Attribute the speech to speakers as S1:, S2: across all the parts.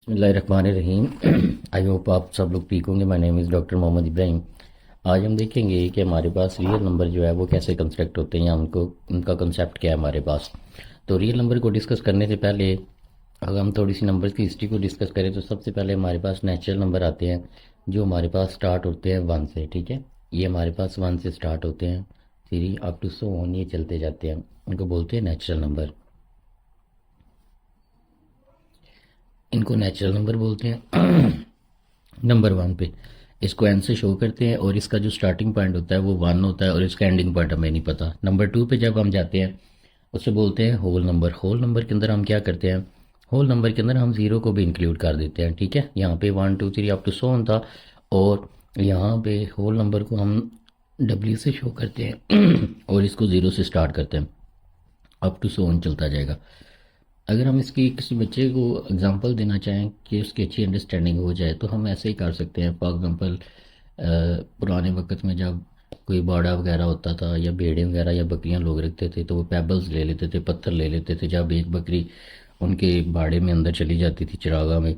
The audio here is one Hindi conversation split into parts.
S1: बिस्मिल्लाहिर्रहमानिर्रहीम। आई होप आप सब लोग ठीक होंगे। My name is doctor Mohammad Ibrahim. आज हम देखेंगे कि हमारे पास रियल नंबर जो है वो कैसे कंस्ट्रक्ट होते हैं या उनको उनका कंसेप्ट क्या है हमारे पास। तो रियल नंबर को डिस्कस करने से पहले अगर हम थोड़ी सी नंबर्स की हिस्ट्री को डिस्कस करें तो सबसे पहले हमारे पास नेचुरल नंबर आते हैं जो हमारे पास स्टार्ट होते हैं वन से। ठीक है, ये हमारे पास वन से स्टार्ट होते हैं, three up to so on, ये चलते जाते हैं, उनको बोलते हैं नेचुरल नंबर। इनको नेचुरल नंबर बोलते हैं। नंबर वन पे इसको एन से शो करते हैं और इसका जो स्टार्टिंग पॉइंट होता है वो वन होता है और इसका एंडिंग पॉइंट हमें नहीं पता। नंबर टू पे जब हम जाते हैं उसे बोलते हैं होल नंबर। होल नंबर के अंदर हम क्या करते हैं, होल नंबर के अंदर हम जीरो को भी इंक्लूड कर देते हैं। ठीक है, यहाँ पे one two three up to सो था और यहाँ पे होल नंबर को हम डब्ल्यू से शो करते हैं और इसको ज़ीरो से स्टार्ट करते हैं, अप टू सो चलता जाएगा। अगर हम इसकी किसी बच्चे को एग्जांपल देना चाहें कि उसकी अच्छी अंडरस्टैंडिंग हो जाए तो हम ऐसे ही कर सकते हैं। फॉर एग्जांपल पुराने वक्त में जब कोई बाड़ा वगैरह होता था या भेड़ें वगैरह या बकरियां लोग रखते थे तो वो पेबल्स ले लेते थे, पत्थर ले लेते थे। जब एक बकरी उनके बाड़े में अंदर चली जाती थी चरागा में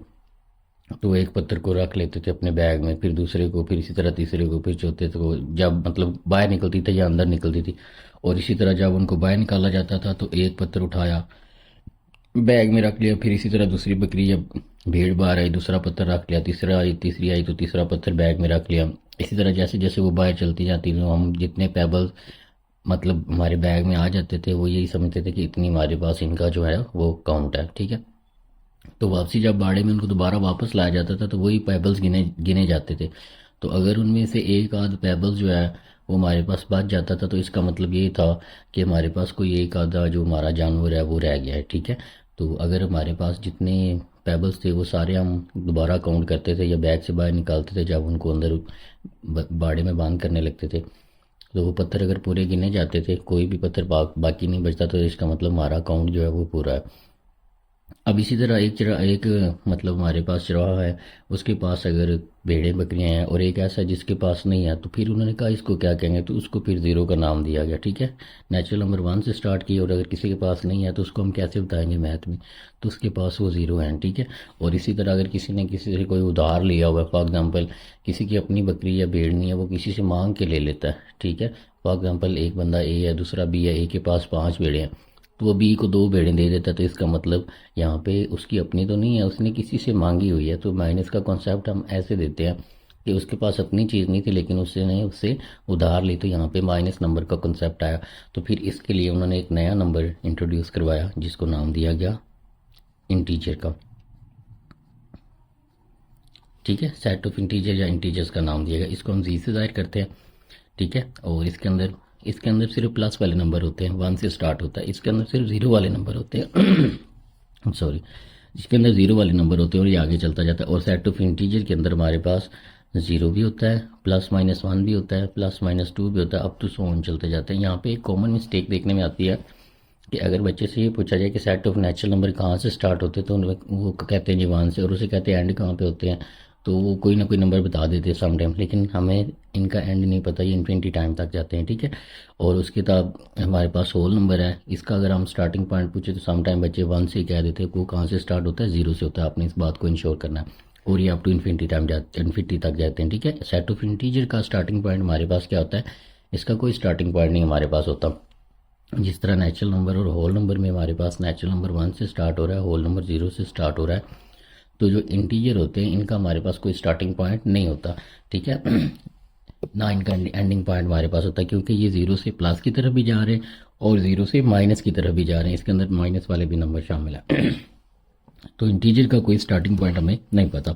S1: तो एक पत्थर को रख लेते थे अपने बैग में, फिर दूसरे को, फिर इसी तरह तीसरे को, फिर चौथे को, जब मतलब बाहर निकलती थी या अंदर निकलती थी। और इसी तरह जब उनको बाहर निकाला जाता था तो एक पत्थर उठाया बैग में रख लिया, फिर इसी तरह दूसरी बकरी जब भीड़ बाहर आई दूसरा पत्थर रख लिया, तीसरी आई तो तीसरा पत्थर बैग में रख लिया। इसी तरह जैसे जैसे वो बाहर चलती जाती तो हम जितने पेबल्स मतलब हमारे बैग में आ जाते थे वो यही समझते थे कि इतनी हमारे पास इनका जो है वो काउंट है। ठीक है, तो वापसी जब बाड़े में उनको दोबारा वापस लाया जाता था तो वही पेबल्स गिने गिने जाते थे। तो अगर उनमें से एक आध पेबल्स जो है वो हमारे पास बच जाता था तो इसका मतलब ये था कि हमारे पास कोई एक आधा जो हमारा जानवर है वो रह गया है। ठीक है, तो अगर हमारे पास जितने पेबल्स थे वो सारे हम दोबारा काउंट करते थे या बैग से बाहर निकालते थे जब उनको अंदर बाड़े में बंद करने लगते थे तो वो पत्थर अगर पूरे गिने जाते थे, कोई भी पत्थर बाकी नहीं बचता, तो इसका मतलब हमारा काउंट जो है वो पूरा है। अब इसी तरह एक मतलब हमारे पास चरवाहा है, उसके पास अगर भेड़ें बकरियां हैं और एक ऐसा है जिसके पास नहीं है तो फिर उन्होंने कहा इसको क्या कहेंगे, तो उसको फिर ज़ीरो का नाम दिया गया। ठीक है, नेचुरल नंबर वन से स्टार्ट किया और अगर किसी के पास नहीं है तो उसको हम कैसे बताएंगे मैथ में, तो उसके पास वो ज़ीरो है। ठीक है, और इसी तरह अगर किसी ने किसी से कोई उधार लिया हुआ है, फॉर एग्जाम्पल किसी की अपनी बकरी या भेड़ नहीं है वो किसी से मांग के ले लेता है। ठीक है, फॉर एग्जाम्पल एक बंदा ए है दूसरा बी है, ए के पास 5 भेड़ें हैं तो वो बी को 2 भेड़ें दे देता है, तो इसका मतलब यहाँ पे उसकी अपनी तो नहीं है, उसने किसी से मांगी हुई है। तो माइनस का कॉन्सेप्ट हम ऐसे देते हैं कि उसके पास अपनी चीज़ नहीं थी लेकिन उसने उससे उधार ली, तो यहाँ पे माइनस नंबर का कॉन्सेप्ट आया। तो फिर इसके लिए उन्होंने एक नया नंबर इंट्रोड्यूस करवाया जिसको नाम दिया गया इंटीजर का। ठीक है, सेट ऑफ इंटीजर या इंटीजर्स का नाम दिया गया, इसको हम जी से जाहिर करते हैं। ठीक है, और इसके अंदर सिर्फ प्लस वाले नंबर होते हैं, वन से स्टार्ट होता है। इसके अंदर सिर्फ ज़ीरो वाले नंबर होते हैं सॉरी, इसके अंदर ज़ीरो वाले नंबर होते हैं और ये आगे चलता जाता है। और सेट ऑफ इंटीजर के अंदर हमारे पास ज़ीरो भी होता है, प्लस माइनस वन भी होता है, प्लस माइनस टू भी होता है, अप टू सो ऑन चलते जाते हैं। यहाँ पे एक कॉमन मिस्टेक देखने में आती है कि अगर बच्चे से ये पूछा जाए कि सेट ऑफ नेचुरल नंबर कहाँ से स्टार्ट होते हैं तो वो कहते हैं जी वन से, और उसे कहते हैं एंड कहाँ पे होते हैं, तो वो कोई ना कोई नंबर बता देते हैं सम टाइम, लेकिन हमें इनका एंड नहीं पता, ये इन्फिनिटी टाइम तक जाते हैं। ठीक है, और उसके बाद हमारे पास होल नंबर है, इसका अगर हम स्टार्टिंग पॉइंट पूछे तो सम टाइम बच्चे वन से ही कह देते हैं, वो कहाँ से स्टार्ट होता है, जीरो से होता है। आपने इस बात को इंश्योर करना है और ये up to infinity time infinity तक जाते हैं। ठीक है, सेट ऑफ इंटीजर का स्टार्टिंग पॉइंट हमारे पास क्या होता है, इसका कोई स्टार्टिंग पॉइंट नहीं हमारे पास होता। जिस तरह नेचुरल नंबर और होल नंबर में हमारे पास नेचुरल नंबर वन से स्टार्ट हो रहा है, होल नंबर जीरो से स्टार्ट हो रहा है, तो जो इंटीजर होते हैं इनका हमारे पास कोई स्टार्टिंग पॉइंट नहीं होता। ठीक है, ना इनका एंडिंग पॉइंट हमारे पास होता है, क्योंकि ये जीरो से प्लस की तरफ भी जा रहे हैं और जीरो से माइनस की तरफ भी जा रहे हैं, इसके अंदर माइनस वाले भी नंबर शामिल है। तो इंटीजर का कोई स्टार्टिंग पॉइंट हमें नहीं पता,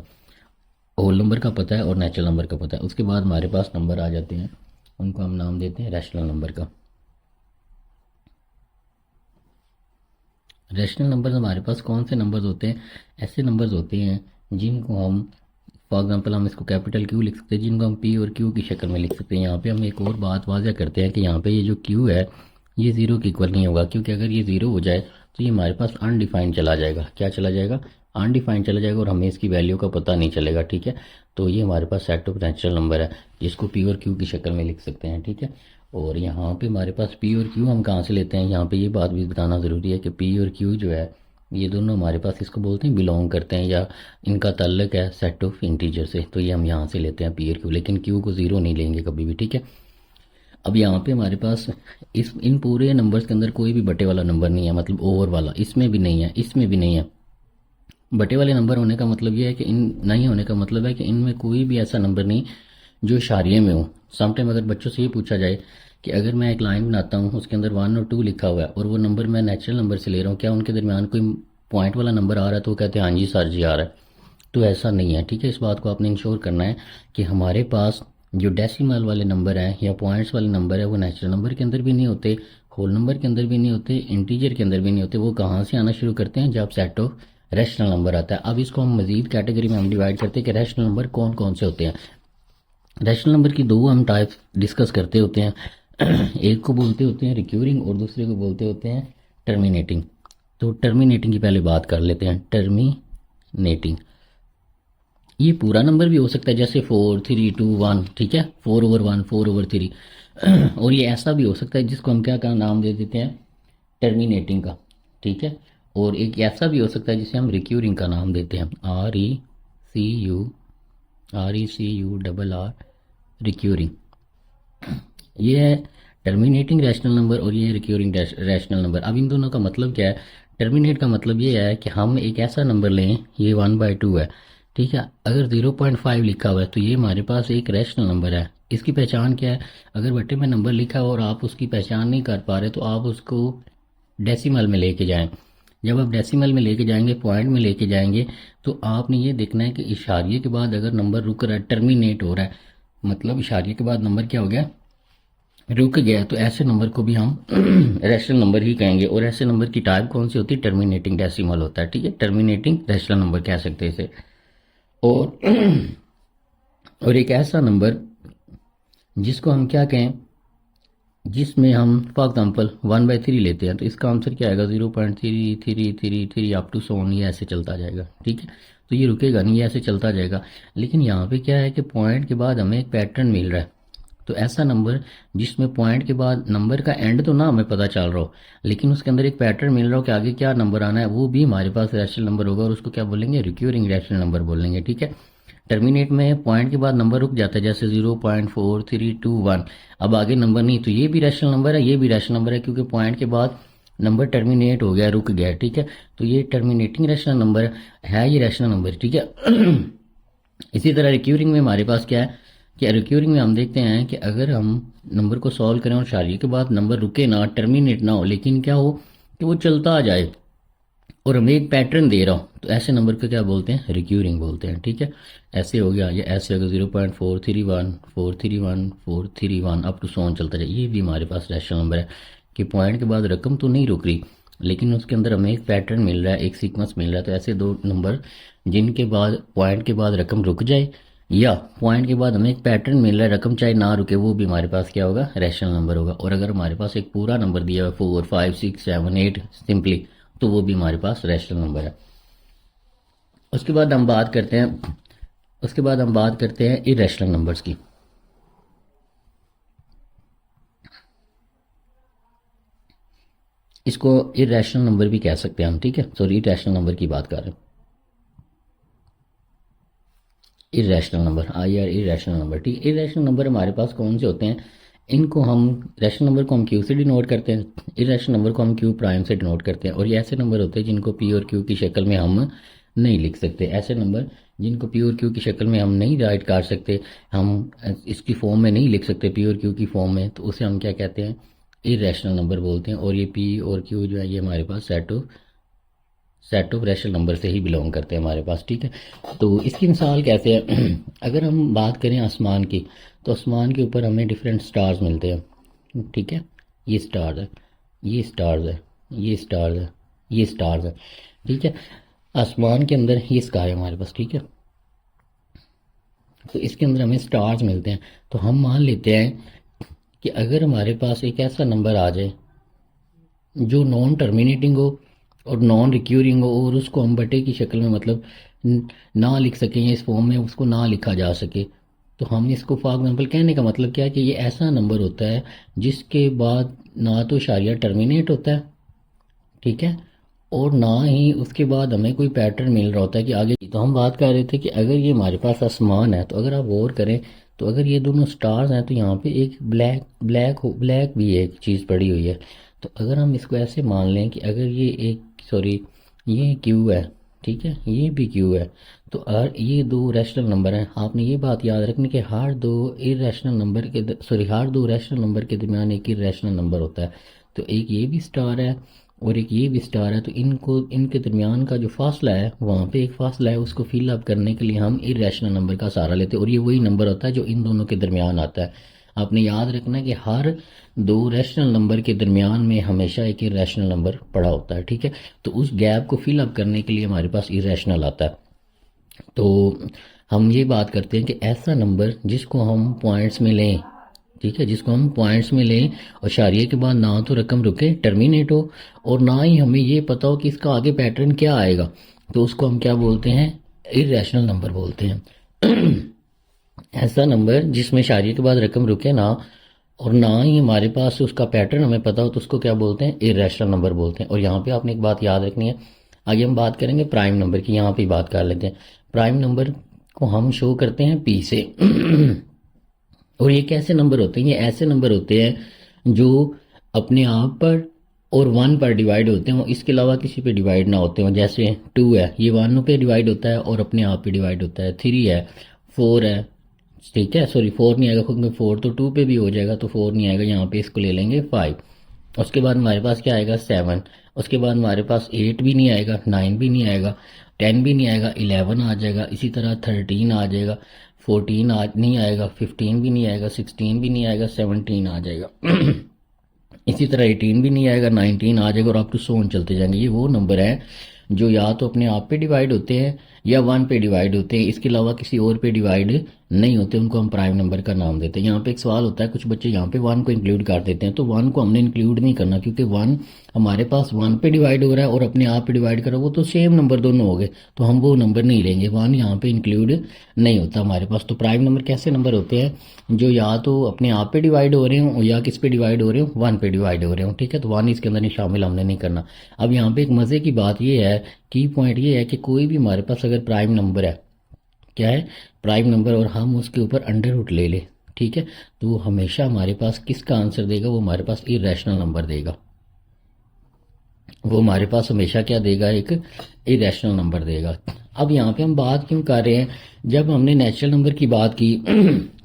S1: होल नंबर का पता है और नेचुरल नंबर का पता है। उसके बाद हमारे पास नंबर आ जाते हैं, उनको हम नाम देते हैं रैशनल नंबर का। रैशनल नंबर्स हमारे पास कौन से नंबर्स होते हैं, ऐसे नंबर्स होते हैं जिनको हम फॉर एग्जांपल हम इसको कैपिटल क्यू लिख सकते हैं, जिनको हम पी और क्यू की शक्ल में लिख सकते हैं। यहाँ पे हम एक और बात वाज़ह करते हैं कि यहाँ पे ये जो क्यू है ये ज़ीरो के इक्वल नहीं होगा, क्योंकि अगर ये ज़ीरो हो जाए तो ये हमारे पास अनडिफाइंड चला जाएगा। क्या चला जाएगा, अनडिफाइंड चला जाएगा और हमें इसकी वैल्यू का पता नहीं चलेगा। ठीक है, तो ये हमारे पास सेट ऑफ नेचुरल नंबर है जिसको पी और क्यू की शक्ल में लिख सकते हैं। ठीक है, और यहाँ पे हमारे पास पी और क्यू हम कहाँ से लेते हैं, यहाँ पे ये बात भी बताना ज़रूरी है कि पी और क्यू जो है ये दोनों हमारे पास इसको बोलते हैं बिलोंग करते हैं या इनका ताल्लुक है सेट ऑफ इंटीजर से, तो ये हम यहाँ से लेते हैं पी और क्यू, लेकिन क्यू को ज़ीरो नहीं लेंगे कभी भी, ठीक है। अब यहाँ पे हमारे पास इस इन पूरे नंबर्स के अंदर कोई भी बटे वाला नंबर नहीं है, मतलब ओवर वाला इसमें भी नहीं है, इसमें भी नहीं है। बटे वाले नंबर होने का मतलब ये है कि इन नहीं होने का मतलब है कि इनमें कोई भी ऐसा नंबर नहीं जो इशारिये में हो। समटाइम अगर बच्चों से ये पूछा जाए कि अगर मैं एक लाइन बनाता हूँ उसके अंदर 1 और 2 लिखा हुआ है और वो नंबर मैं नेचुरल नंबर से ले रहा हूँ, क्या उनके दरमियान कोई पॉइंट वाला नंबर आ रहा है, तो वो कहते हैं हाँ जी सर जी आ रहा है। तो ऐसा नहीं है, ठीक है। इस बात को आपने इंश्योर करना है कि हमारे पास जो डेसिमल वाले नंबर हैं या पॉइंट्स वाले नंबर है वो नेचुरल नंबर के अंदर भी नहीं होते, होल नंबर के अंदर भी नहीं होते, इंटीजर के अंदर भी नहीं होते। वो कहाँ से आना शुरू करते हैं, जब सेट ऑफ रैशनल नंबर आता है। अब इसको हम मजीद कैटेगरी में हम डिवाइड करते हैं कि रैशनल नंबर कौन कौन से होते हैं। रैशनल नंबर की दो हम टाइप डिस्कस करते होते हैं। एक को बोलते होते हैं रिक्यूरिंग और दूसरे को बोलते होते हैं टर्मिनेटिंग। तो टर्मिनेटिंग की पहले बात कर लेते हैं। टर्मिनेटिंग ये पूरा नंबर भी हो सकता है, जैसे 4 3 2 1, ठीक है, 4/1 4/3। और ये ऐसा भी हो सकता है जिसको हम क्या नाम दे देते हैं, टर्मिनेटिंग का, ठीक है। और एक ऐसा भी हो सकता है जिसे हम रिक्यूरिंग का नाम देते हैं, RECUR, रिक्यूरिंग। ये है टर्मिनेटिंग रैशनल नंबर और ये रिक्यूरिंग रैशनल नंबर। अब इन दोनों का मतलब क्या है। टर्मिनेट का मतलब ये है कि हम एक ऐसा नंबर लें, ये 1/2 है, ठीक है। अगर 0.5 लिखा हुआ है तो ये हमारे पास एक रैशनल नंबर है। इसकी पहचान क्या है, अगर बटे में नंबर लिखा हो और आप उसकी पहचान नहीं कर पा रहे तो आप उसको डेसिमल में लेके जाएं। जब आप डेसिमल में लेके जाएंगे, पॉइंट में लेके जाएंगे, तो आपने ये देखना है कि इशारिये के बाद अगर नंबर रुक रहा है, टर्मिनेट हो रहा है, मतलब इशारिये के बाद नंबर क्या हो गया, रुक गया, तो ऐसे नंबर को भी हम रैशनल नंबर ही कहेंगे। और ऐसे नंबर की टाइप कौन सी होती है, टर्मिनेटिंग डेसिमल होता है, ठीक है। टर्मिनेटिंग रैशनल नंबर कह सकते हैं इसे। और और एक ऐसा नंबर जिसको हम क्या कहें, जिसमें हम फॉर एग्जांपल 1/3 लेते हैं, तो इसका आंसर क्या आएगा, 0.3333 अप टू सोन, ये ऐसे चलता जाएगा, ठीक है। तो ये रुकेगा नहीं, ये ऐसे चलता जाएगा। लेकिन यहाँ पे क्या है कि पॉइंट के बाद हमें एक पैटर्न मिल रहा है। तो ऐसा नंबर जिसमें पॉइंट के बाद नंबर का एंड तो ना हमें पता चल रहा हो, लेकिन उसके अंदर एक पैटर्न मिल रहा हो कि आगे क्या नंबर आना है, वो भी हमारे पास रैशनल नंबर होगा और उसको क्या बोलेंगे, रिक्यूरिंग रैशनल नंबर बोलेंगे, ठीक है। टर्मिनेट में पॉइंट के बाद नंबर रुक जाता है, जैसे 0.4321, अब आगे नंबर नहीं, तो ये भी रैशनल नंबर है, ये भी रैशनल नंबर है, क्योंकि पॉइंट के बाद नंबर टर्मिनेट हो गया, रुक गया, ठीक है। तो ये टर्मिनेटिंग रैशनल नंबर है, ये रैशनल नंबर, ठीक है। इसी तरह रिक्यूरिंग में हमारे पास क्या है कि रिक्यूरिंग में हम देखते हैं कि अगर हम नंबर को सॉल्व करें और शादी के बाद नंबर रुके ना, टर्मिनेट ना हो, लेकिन क्या हो कि वो चलता आ जाए और हमें एक पैटर्न दे रहा हो, तो ऐसे नंबर को क्या बोलते हैं, रिक्यूरिंग बोलते हैं, ठीक है। ऐसे हो गया, ये ऐसे हो गया 0.431 431 431 अप टू सोन चलता जाए। ये भी हमारे पास रैशनल नंबर है कि पॉइंट के बाद रकम तो नहीं रुक रही, लेकिन उसके अंदर हमें एक पैटर्न मिल रहा है, एक सीक्वेंस मिल रहा है। तो ऐसे दो नंबर जिनके बाद पॉइंट के बाद रकम रुक जाए या पॉइंट के बाद हमें एक पैटर्न मिल रहा है, रकम चाहे ना रुके, वो भी हमारे पास क्या होगा, रैशनल नंबर होगा। और अगर हमारे पास एक पूरा नंबर दिया हुआ 4 5 6 7 8 सिंपली, तो वो भी हमारे पास रैशनल नंबर है। उसके बाद हम बात करते हैं इरेशनल नंबर्स की। इसको इरेशनल नंबर भी कह सकते हैं हम, ठीक है। सॉरी, इरेशनल नंबर की बात कर रहे हैं। इरेशनल नंबर, इरेशनल नंबर, ठीक है। इरेशनल नंबर हमारे पास कौन से होते हैं, इनको हम रैशनल नंबर को हम क्यू से डिनोट करते हैं, इरेशनल नंबर को हम क्यू प्राइम से डिनोट करते हैं। और ये ऐसे नंबर होते हैं जिनको पी और क्यू की शक्ल में हम नहीं लिख सकते। ऐसे नंबर जिनको पी और क्यू की शक्ल में हम नहीं राइट कर सकते, हम इसकी फॉर्म में नहीं लिख सकते पी और क्यू की फॉर्म में, तो उसे हम क्या कहते हैं, इरेशनल नंबर बोलते हैं। और ये पी और क्यू जो है ये हमारे पास सेट ऑफ रैशनल नंबर से ही बिलोंग करते हैं हमारे पास, ठीक है। तो इसकी मिसाल कैसे है, अगर हम बात करें आसमान की, तो आसमान के ऊपर हमें डिफरेंट स्टार्स मिलते हैं, ठीक है। ये स्टार्स है, ये स्टार्स है, ये स्टार्स है, ये स्टार्स है, ठीक है। आसमान के अंदर ये स्काई है हमारे पास, ठीक है। तो इसके अंदर हमें स्टार्स मिलते हैं। तो हम मान लेते हैं कि अगर हमारे पास एक ऐसा नंबर आ जाए जो नॉन टर्मिनेटिंग हो और नॉन रिक्यूरिंग हो, और उसको हम बटे की शक्ल में मतलब ना लिख सकें, या इस फॉर्म में उसको ना लिखा जा सके, तो हम इसको फॉर एग्जाम्पल कहने का मतलब क्या है कि ये ऐसा नंबर होता है जिसके बाद ना तो इशारिया टर्मिनेट होता है, ठीक है, और ना ही उसके बाद हमें कोई पैटर्न मिल रहा होता है कि आगे। तो हम बात कर रहे थे कि अगर ये हमारे पास आसमान है तो अगर आप गौर करें तो अगर ये दोनों स्टार्स हैं तो यहाँ पे एक ब्लैक भी एक चीज़ पड़ी हुई है। तो अगर हम इसको ऐसे मान लें कि अगर ये एक सॉरी ये क्यू है, ठीक है, ये भी क्यू है, तो अगर ये दो रैशनल नंबर हैं, आपने ये बात याद रखनी कि हर दो इरेशनल नंबर के हर दो रैशनल नंबर के दरमियान एक इरेशनल नंबर होता है। तो एक ये भी स्टार है और एक ये भी स्टार है, तो इनको इनके दरमियान का जो फासला है वहाँ पे एक फासला है, उसको फिल अप करने के लिए हम इरेशनल नंबर का सहारा लेते हैं और ये वही नंबर होता है जो इन दोनों के दरमियान आता है। आपने याद रखना है कि हर दो रैशनल नंबर के दरमियान में हमेशा एक इरेशनल नंबर पड़ा होता है, ठीक है। तो उस गैप को फिल अप करने के लिए हमारे पास इरेशनल आता है। तो हम ये बात करते हैं कि ऐसा नंबर जिसको हम पॉइंट्स में लें, ठीक है, जिसको हम पॉइंट्स में लें और शारिये के बाद ना तो रकम रुके टर्मिनेट हो और ना ही हमें ये पता हो कि इसका आगे पैटर्न क्या आएगा, तो उसको हम क्या बोलते हैं, इरेशनल नंबर बोलते हैं। ऐसा नंबर जिसमें शारिये के बाद रकम रुके ना और ना ही हमारे पास उसका पैटर्न हमें पता हो, तो उसको क्या बोलते हैं, इरेशनल नंबर बोलते हैं। और यहाँ पे आपने एक बात याद रखनी है, आगे हम बात करेंगे प्राइम नंबर की, यहाँ पे बात कर लेते हैं। प्राइम नंबर को हम शो करते हैं पी से। और ये कैसे नंबर होते हैं, ये ऐसे नंबर होते हैं जो अपने आप पर और 1 पर डिवाइड होते हैं, इसके अलावा किसी पे डिवाइड ना होते हो। जैसे 2 है, ये 1 पे डिवाइड होता है और अपने आप पे डिवाइड होता है। 3 है, 4 है, ठीक है, सॉरी 4 नहीं आएगा क्योंकि 4 तो 2 पे भी हो जाएगा, तो 4 नहीं आएगा, यहाँ पे इसको ले लेंगे 5। उसके बाद हमारे पास क्या आएगा, 7। उसके बाद हमारे पास 8 भी नहीं आएगा, 9 भी नहीं आएगा, 10 भी नहीं आएगा, 11 आ जाएगा, इसी तरह 13 आ जाएगा, 14 नहीं आएगा, 15 भी नहीं आएगा, 16 भी नहीं आएगा, 17 आ जाएगा। इसी तरह 18 भी नहीं आएगा, 19 आ जाएगा और आप टू सोन चलते जाएंगे। ये वो नंबर है जो या तो अपने आप पे डिवाइड होते हैं या 1 पे डिवाइड होते हैं, इसके अलावा किसी और पे डिवाइड नहीं होते, उनको हम प्राइम नंबर का नाम देते हैं। यहाँ पे एक सवाल होता है, कुछ बच्चे यहाँ पे 1 को इंक्लूड कर देते हैं, तो 1 को हमने इंक्लूड नहीं करना क्योंकि 1 हमारे पास 1 पे डिवाइड हो रहा है और अपने आप पे डिवाइड कर रहा है, वो तो सेम नंबर दोनों हो गए, तो हम वो नंबर नहीं लेंगे। 1 यहाँ पे इंक्लूड नहीं होता हमारे पास। तो प्राइम नंबर कैसे नंबर होते हैं, जो या तो अपने आप पे डिवाइड हो रहे हो या किस पे डिवाइड हो रहे हो, 1 पे डिवाइड हो रहे हो, ठीक है। तो 1 इसके अंदर नहीं शामिल, हमने नहीं करना। अब यहाँ पे एक मजे की बात ये है, की पॉइंट ये है कि कोई भी हमारे पास अगर प्राइम नंबर है, क्या है, प्राइम नंबर, और हम उसके ऊपर अंडर रूट ले ले, ठीक है, तो वो हमेशा हमारे पास किसका आंसर देगा, वो हमारे पास इरेशनल नंबर देगा। वो हमारे पास हमेशा क्या देगा, एक इरेशनल नंबर देगा। अब यहाँ पे हम बात क्यों कर रहे हैं, जब हमने नेचुरल नंबर की बात की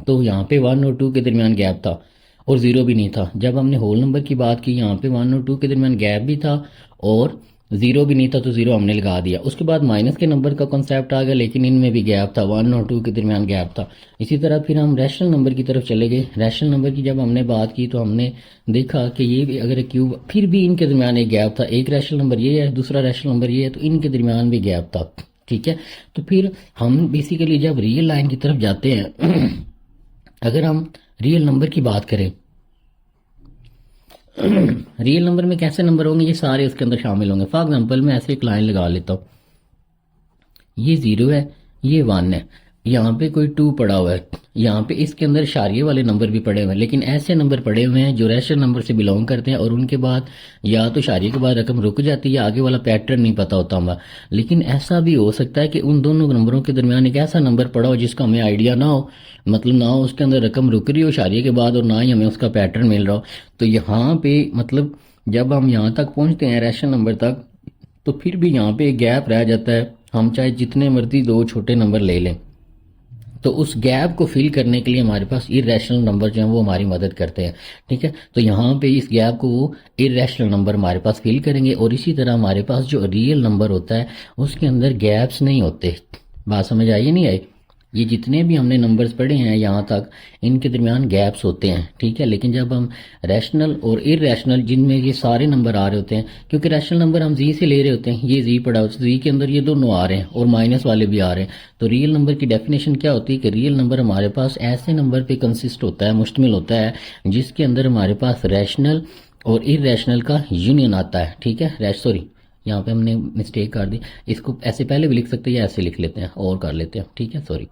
S1: तो यहाँ पे 1 और 2 के दरमियान गैप था और 0 भी नहीं था। जब हमने होल नंबर की बात की, यहाँ पे 1 और 2 के दरमियान गैप भी था और 0 भी नहीं था, तो 0 हमने लगा दिया। उसके बाद माइनस के नंबर का कॉन्सेप्ट आ गया, लेकिन इनमें भी गैप था, 1 और 2 के दरमियान गैप था। इसी तरह फिर हम रैशनल नंबर की तरफ चले गए। रैशनल नंबर की जब हमने बात की तो हमने देखा कि ये भी अगर क्यूब, फिर भी इनके दरमियान एक गैप था। एक रैशनल नंबर ये है, दूसरा रैशनल नंबर ये है, तो इनके दरमियान भी गैप था, ठीक है। तो फिर हम बेसिकली जब रियल लाइन की तरफ जाते हैं अगर हम रियल नंबर की बात करें, रियल नंबर में कैसे नंबर होंगे, ये सारे उसके अंदर शामिल होंगे। फॉर एग्जांपल मैं ऐसे एक लाइन लगा लेता हूँ, ये 0 है, ये 1 है, यहाँ पे कोई 2 पड़ा हुआ है, यहाँ पे इसके अंदर शारिये वाले नंबर भी पड़े हुए हैं, लेकिन ऐसे नंबर पड़े हुए हैं जो रैशनल नंबर से बिलोंग करते हैं और उनके बाद या तो शारिये के बाद रकम रुक जाती है या आगे वाला पैटर्न नहीं पता होता हमें। लेकिन ऐसा भी हो सकता है कि उन दोनों नंबरों के दरमियान एक ऐसा नंबर पड़ा हो जिसका हमें आइडिया ना हो, मतलब ना हो उसके अंदर रकम रुक रही हो शारिये के बाद और ना ही हमें उसका पैटर्न मिल रहा हो। तो यहाँ पे मतलब जब हम यहाँ तक पहुँचते हैं रैशनल नंबर तक, तो फिर भी यहाँ पे एक गैप रह जाता है। हम चाहे जितने मर्जी 2 छोटे नंबर ले लें, तो उस गैप को फिल करने के लिए हमारे पास इरेशनल नंबर जो है वो हमारी मदद करते हैं, ठीक है। तो यहाँ पे इस गैप को वो इरेशनल नंबर हमारे पास फिल करेंगे। और इसी तरह हमारे पास जो रियल नंबर होता है उसके अंदर गैप्स नहीं होते। बात समझ आई नहीं आई, ये जितने भी हमने नंबर्स पढ़े हैं यहाँ तक, इनके दरमियान गैप्स होते हैं, ठीक है। लेकिन जब हम रैशनल और इरेशनल, जिनमें ये सारे नंबर आ रहे होते हैं, क्योंकि रैशनल नंबर हम जी से ले रहे होते हैं, ये जी पड़ा होता है, जी के अंदर ये दोनों आ रहे हैं और माइनस वाले भी आ रहे हैं। तो रियल नंबर की डेफिनेशन क्या होती है कि रियल नंबर हमारे पास ऐसे नंबर पे कंसिस्ट होता है, मुश्तमिल होता है, जिसके अंदर हमारे पास रैशनल और इरेशनल का यूनियन आता है, ठीक है। सॉरी, यहाँ पे हमने मिस्टेक कर दी, इसको ऐसे पहले भी लिख सकते हैं या ऐसे लिख लेते हैं और कर लेते हैं, ठीक है, सॉरी।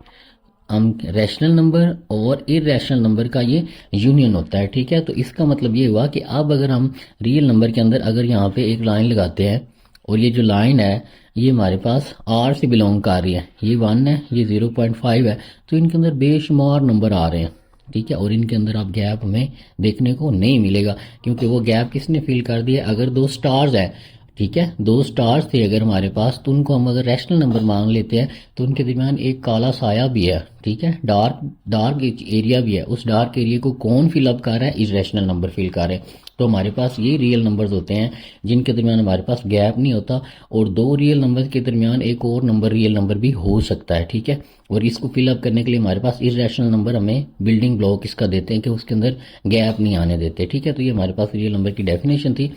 S1: हम रैशनल नंबर और इरेशनल नंबर का ये यूनियन होता है, ठीक है। तो इसका मतलब ये हुआ कि अब अगर हम रियल नंबर के अंदर अगर यहाँ पे एक लाइन लगाते हैं और ये जो लाइन है ये हमारे पास आर से बिलोंग कर रही है, ये 1 है, ये 0.5 है, तो इनके अंदर बेशुमार नंबर आ रहे हैं, ठीक है। और इनके अंदर आप गैप हमें देखने को नहीं मिलेगा, क्योंकि वो गैप किसने फिल कर दिया, अगर दो स्टार्स हैं, ठीक है, दो स्टार्स थे अगर हमारे पास, तो उनको हम अगर रैशनल नंबर मान लेते हैं तो उनके दरमियान एक काला साया भी है, ठीक है, डार्क एरिया भी है, उस डार्क एरिया को कौन फिलअप कर रहा है, इरेशनल नंबर फिल कर रहे हैं। तो हमारे पास ये रियल नंबर्स होते हैं जिनके दरमियान हमारे पास गैप नहीं होता, और दो रियल नंबर के दरमियान एक और नंबर रियल नंबर भी हो सकता है, ठीक है। और इसको फिलअप करने के लिए हमारे पास इरेशनल नंबर हमें बिल्डिंग ब्लॉक इसका देते हैं कि उसके अंदर गैप नहीं आने देते, ठीक है। तो ये हमारे पास रियल नंबर की डेफिनेशन थी।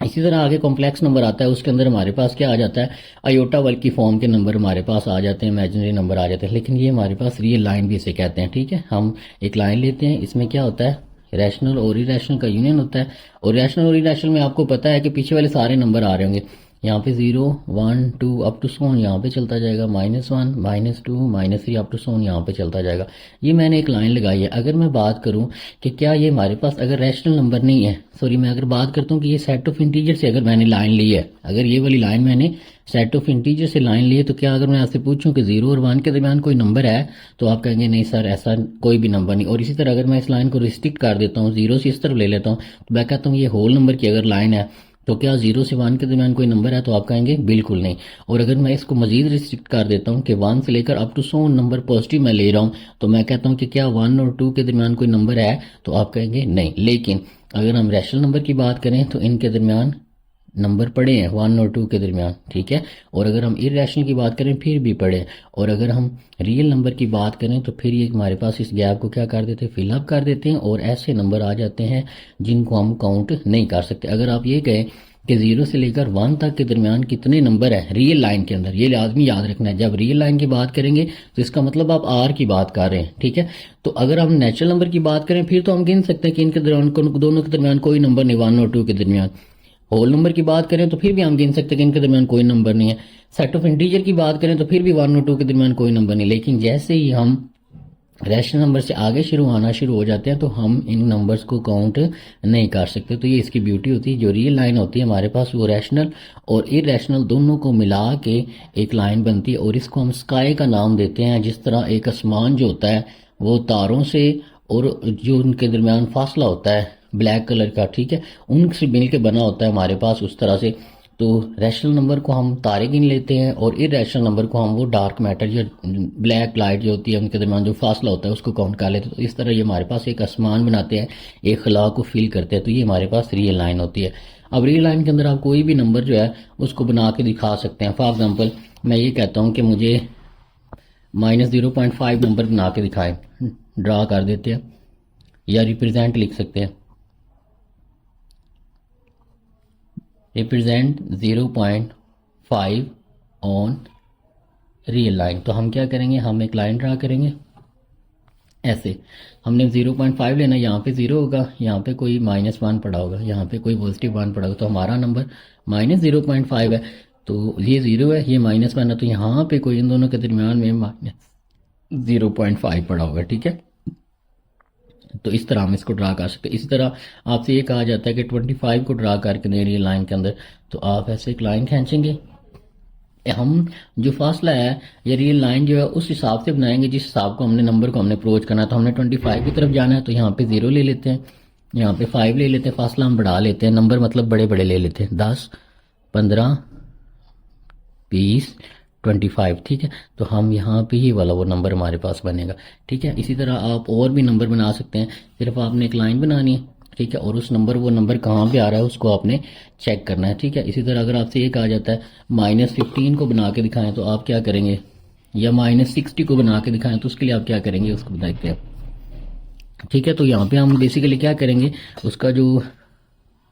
S1: इसी तरह आगे कॉम्प्लेक्स नंबर आता है, उसके अंदर हमारे पास क्या आ जाता है, अयोटा वर्ग की फॉर्म के नंबर हमारे पास आ जाते हैं, इमेजिनरी नंबर आ जाते हैं, लेकिन ये हमारे पास रियल लाइन भी इसे कहते हैं, ठीक है। हम एक लाइन लेते हैं, इसमें क्या होता है, रैशनल और इरेशनल का यूनियन होता है, और रैशनल और इरेशनल में आपको पता है कि पीछे वाले सारे नंबर आ रहे होंगे, यहाँ पे 0 1 2 अप टू सोन यहाँ पे चलता जाएगा, -1 -2 -3 अप टू सोन यहाँ पे चलता जाएगा। ये मैंने एक लाइन लगाई है। अगर मैं बात करूं कि क्या ये हमारे पास अगर रैशनल नंबर नहीं है, सॉरी मैं अगर बात करता हूँ कि ये सेट ऑफ इंटीजर से अगर मैंने लाइन ली है, अगर ये वाली लाइन मैंने सेट ऑफ इंटीजर से लाइन ली है, तो क्या अगर मैं आपसे पूछूं कि 0 और 1 के दरमियान कोई नंबर है, तो आप कहेंगे नहीं सर ऐसा कोई भी नंबर नहीं। और इसी तरह अगर मैं इस लाइन को रिस्ट्रिक्ट कर देता हूँ, 0 से इस तरफ ले लेता हूँ, तो मैं कहता हूँ ये होल नंबर की अगर लाइन है, तो क्या 0 से 1 के दरमियान कोई नंबर है, तो आप कहेंगे बिल्कुल नहीं। और अगर मैं इसको मजीद रिस्ट्रिक्ट कर देता हूँ कि 1 से लेकर अप टू 100 नंबर पॉजिटिव मैं ले रहा हूँ, तो मैं कहता हूँ कि क्या 1 और 2 के दरमियान कोई नंबर है, तो आप कहेंगे नहीं। लेकिन अगर हम रैशनल नंबर की बात करें तो इनके दरमियान नंबर पड़े हैं 1 और 2 के दरमियान, ठीक है। और अगर हम इरेशनल की बात करें फिर भी पड़े, और अगर हम रियल नंबर की बात करें तो फिर ये हमारे पास इस गैप को क्या कर देते हैं, फिलअप कर देते हैं, और ऐसे नंबर आ जाते हैं जिनको हम काउंट नहीं कर सकते। अगर आप ये कहें कि 0 से लेकर 1 तक के दरमियान कितने नंबर है रियल लाइन के अंदर, ये लाजमी याद रखना है। जब रियल लाइन की बात करेंगे तो इसका मतलब आप आर की बात कर रहे हैं, ठीक है। तो अगर हम नेचुरल नंबर की बात करें फिर तो हम गिन सकते हैं कि इनके दरमियान दोनों के दरमियान कोई नंबर नहीं, 1 और 2 के दरमियान। होल नंबर की बात करें तो फिर भी हम गिन सकते हैं कि इनके दरमियान कोई नंबर नहीं है। सेट ऑफ इंटीजर की बात करें तो फिर भी 1 और 2 के दरमियान कोई नंबर नहीं। लेकिन जैसे ही हम रैशनल नंबर से आगे आना शुरू हो जाते हैं तो हम इन नंबर्स को काउंट नहीं कर सकते। तो ये इसकी ब्यूटी होती है। जो रियल लाइन होती है हमारे पास वो रैशनल और इरेशनल दोनों को मिला के एक लाइन बनती है, और इसको हम स्काई का नाम देते हैं। जिस तरह एक आसमान जो होता है वो तारों से और जो उनके दरमियान फासला होता है ब्लैक कलर का, ठीक है, उनसे मिल के बना होता है हमारे पास उस तरह से। तो रैशनल नंबर को हम तारे गिन लेते हैं और इरेशनल नंबर को हम वो डार्क मैटर या ब्लैक लाइट जो होती है उनके दरमियान जो फासला होता है उसको काउंट कर लेते हैं। तो इस तरह ये हमारे पास एक आसमान बनाते हैं, एक खला को फील करते हैं। तो ये हमारे पास रियल लाइन होती है। अब रियल लाइन के अंदर आप कोई भी नंबर जो है उसको बना के दिखा सकते हैं। फॉर एग्जाम्पल मैं ये कहता हूँ कि मुझे -0.5 नंबर बना के दिखाएं, ड्रा कर देते हैं या रिप्रेजेंट लिख सकते हैं, रिप्रेजेंट 0.5 ऑन रियल लाइन। तो हम क्या करेंगे, हम एक लाइन ड्रा करेंगे ऐसे। हमने 0.5 लेना, यहाँ पे 0 होगा, यहाँ पे कोई -1 पड़ा होगा, यहाँ पे कोई +1 पड़ा होगा, तो हमारा नंबर -0.5 है। तो ये 0 है, ये -1 है, तो यहाँ पे कोई इन दोनों के दरमियान में -0.5 पड़ा होगा, ठीक है। तो इस तरह हम इसको ड्रा कर सकते हैं। इसी तरह आपसे ये कहा जाता है कि 25 को ड्रा करके दे रही है लाइन के अंदर, तो आप ऐसे एक लाइन खींचेंगे। हम जो फासला है या रियल लाइन जो है उस हिसाब से बनाएंगे जिस हिसाब को हमने नंबर को हमने अप्रोच करना है। तो हमने 25 की तरफ जाना है, तो यहाँ पे 0 ले लेते हैं, यहाँ पे 5 ले लेते हैं, फासला हम बढ़ा लेते हैं, नंबर मतलब बड़े बड़े ले लेते हैं, 10 15 20 25, ठीक है। तो हम यहाँ पे ही वाला वो नंबर हमारे पास बनेगा, ठीक है। इसी तरह आप और भी नंबर बना सकते हैं, सिर्फ आपने एक लाइन बनानी है, ठीक है, और उस नंबर वो नंबर कहाँ पे आ रहा है उसको आपने चेक करना है, ठीक है। इसी तरह अगर आपसे ये कहा जाता है -15 को बना के दिखाएं तो आप क्या करेंगे, या -60 को बना के दिखाएं तो उसके लिए आप क्या करेंगे उसको बताते हैं, ठीक है। तो यहाँ पे हम बेसिकली क्या करेंगे, उसका जो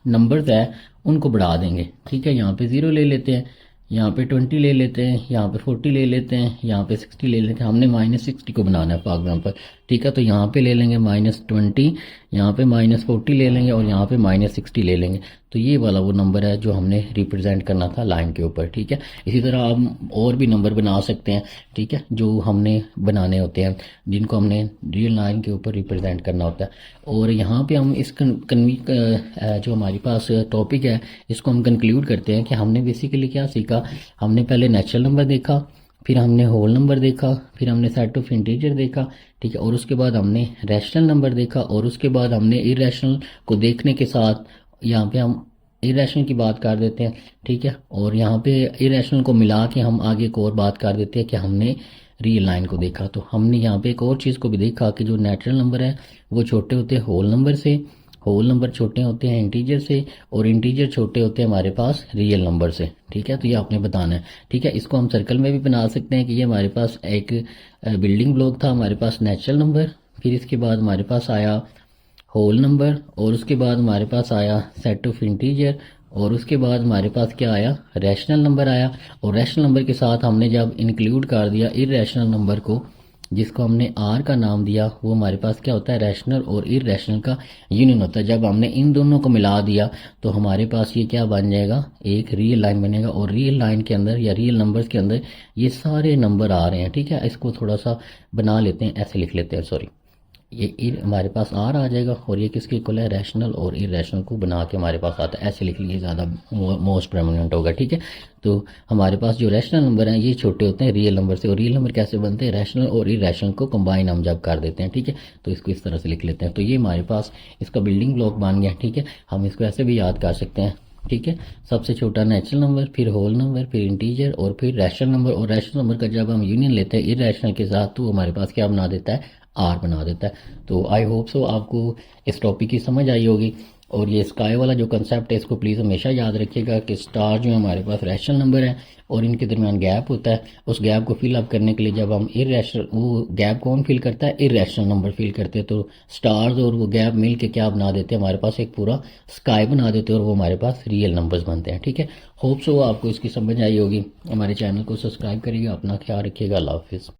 S1: नंबर्स है उनको बढ़ा देंगे, ठीक है। यहाँ पे 0 ले लेते हैं, यहाँ पे 20 ले लेते हैं, यहाँ पे 40 ले लेते हैं, यहाँ पे 60 ले लेते हैं। हमने -60 को बनाना है फॉर एग्जाम्पल, ठीक है। तो यहाँ पे ले लेंगे -20, यहाँ पे -40 ले लेंगे और यहाँ पे -60 ले लेंगे। तो ये वाला वो नंबर है जो हमने रिप्रेजेंट करना था लाइन के ऊपर, ठीक है। इसी तरह आप और भी नंबर बना सकते हैं, ठीक है, जो हमने बनाने होते हैं, जिनको हमने रियल लाइन के ऊपर रिप्रेजेंट करना होता है। और यहाँ पे हम इस जो हमारे पास टॉपिक है इसको हम कंक्लूड करते हैं कि हमने बेसिकली क्या सीखा। हमने पहले नेचुरल नंबर देखा, फिर हमने होल नंबर देखा, फिर हमने सेट ऑफ इंटीजर देखा, ठीक है, और उसके बाद हमने रैशनल नंबर देखा, और उसके बाद हमने इरेशनल को देखने के साथ यहाँ पे हम इरेशनल की बात कर देते हैं, ठीक है, और यहाँ पे इरेशनल को मिला के हम आगे एक और बात कर देते हैं कि हमने रियल लाइन को देखा। तो हमने यहाँ पे एक और चीज़ को भी देखा कि जो नेचुरल नंबर है वो छोटे होते हैं होल नंबर से, होल नंबर छोटे होते हैं इंटीजर से, और इंटीजर छोटे होते हैं हमारे पास रियल नंबर से, ठीक है। तो ये आपने बताना है, ठीक है। इसको हम सर्कल में भी बना सकते हैं कि ये हमारे पास एक बिल्डिंग ब्लॉक था, हमारे पास नेचुरल नंबर, फिर इसके बाद हमारे पास आया होल नंबर, और उसके बाद हमारे पास आया सेट ऑफ इंटीजर, और उसके बाद हमारे पास क्या आया, रैशनल नंबर आया। और रैशनल नंबर के साथ हमने जब इंक्लूड कर दिया इरैशनल नंबर को, जिसको हमने आर का नाम दिया, वो हमारे पास क्या होता है, रैशनल और इरैशनल का यूनियन होता है। जब हमने इन दोनों को मिला दिया तो हमारे पास ये क्या बन जाएगा, एक रियल लाइन बनेगा। और रियल लाइन के अंदर या रियल नंबर्स के अंदर ये सारे नंबर आ रहे हैं, ठीक है। इसको थोड़ा सा बना लेते हैं, ऐसे लिख लेते हैं, सॉरी, ये हमारे पास आर आ जाएगा, और ये किसके इक्वल है, रैशनल और इरैशनल को बना के हमारे पास आता है। ऐसे लिख लीजिए, ज़्यादा मोस्ट प्रोमिनेंट होगा, ठीक है। तो हमारे पास जो रैशनल नंबर हैं ये छोटे होते हैं रियल नंबर से, और रियल नंबर कैसे बनते हैं, रैशनल और इरैशनल को कंबाइन हम जब कर देते हैं, ठीक है। तो इसको इस तरह से लिख लेते हैं। तो ये हमारे पास इसका बिल्डिंग ब्लॉक बन गया, ठीक है। हम इसको ऐसे भी याद कर सकते हैं, ठीक है। सबसे छोटा नेचुरल नंबर, फिर होल नंबर, फिर इंटीजर, और फिर रैशनल नंबर। और रैशनल नंबर का जब हम यूनियन लेते हैं इरैशनल के साथ तो हमारे पास क्या बना देता है, आर बना देता है। तो आई होप सो आपको इस टॉपिक की समझ आई होगी। और ये स्काई वाला जो कंसेप्ट है इसको प्लीज़ हमेशा याद रखिएगा कि स्टार जो है हमारे पास रैशनल नंबर है और इनके दरमियान गैप होता है। उस गैप को फिल अप करने के लिए जब हम इरैशनल, वो गैप कौन फिल करता है, इरैशनल नंबर फिल करते हैं। तो स्टार्स और वो गैप मिल के क्या बना देते हैं, हमारे पास एक पूरा स्काई बना देते हैं, और वो हमारे पास रियल नंबर्स बनते हैं, ठीक है। होप सो आपको इसकी समझ आई होगी। हमारे चैनल को सब्सक्राइब करिएगा, अपना ख्याल रखिएगा, अल्लाह हाफिज़।